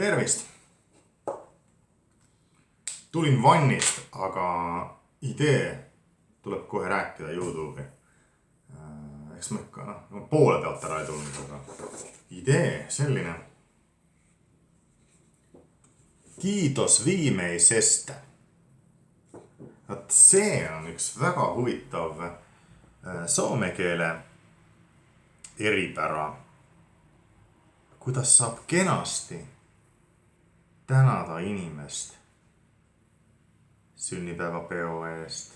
Tervist! Tulin vannist, aga idee tuleb kohe rääkida YouTube'i. Eks ma ikka poole pealt ära ei tulnud, aga idee selline. Kiitos viimeisestä. See on üks väga huvitav soome keele eripära. Kuidas saab kenasti tänada inimest sünnipäevapeo eest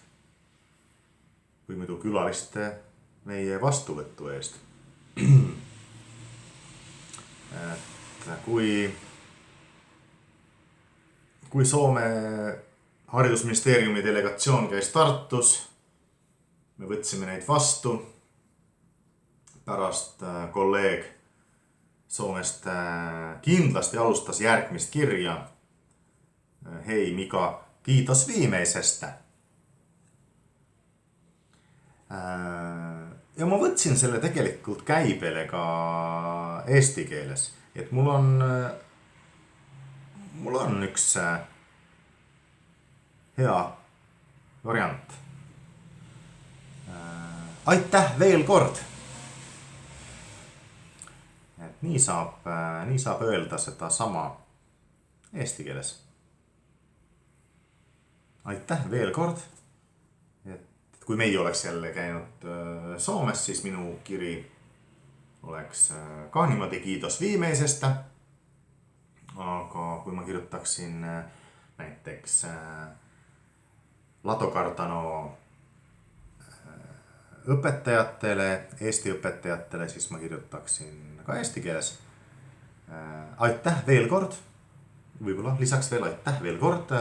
või muidu külaliste meie vastuvõtu eest. Et kui Soome haridusministeeriumi delegatsioon käis Tartus, me võtsime neid vastu. Pärast kolleeg Soomest kindlasti alustas järgmist kirja. Hei Mika, kiitos viimeisestä. Ja ma võtsin selle tegelikult käibele ka eesti keeles. Et mul on üks hea variant. Aitäh veel kord! Et nii saab öelda seda sama eesti keeles. Aitäh veel kord! Et kui meie oleks jälle käinud Soomes, siis minu kiri oleks ka niimoodi kiitos viimeisestä. Aga kui ma kirjutaksin näiteks Lato Kartano õpetajatele, eesti õpetajatele, siis ma kirjutaksin ka eesti keeles. Aitäh veel kord. Võib-olla lisaks veel aitäh veel kord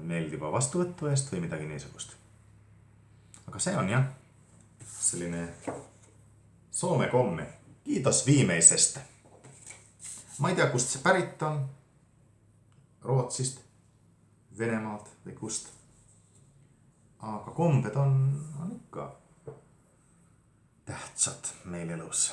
meeldiva vastuvõttu eest või midagi niisugust. Aga see on jah selline soome komme. Kiitos viimeisestä. Ma ei tea, kust see pärit on. Rootsist, Venemaalt või kust. Aga kombed on ikka tähtsad meil elus.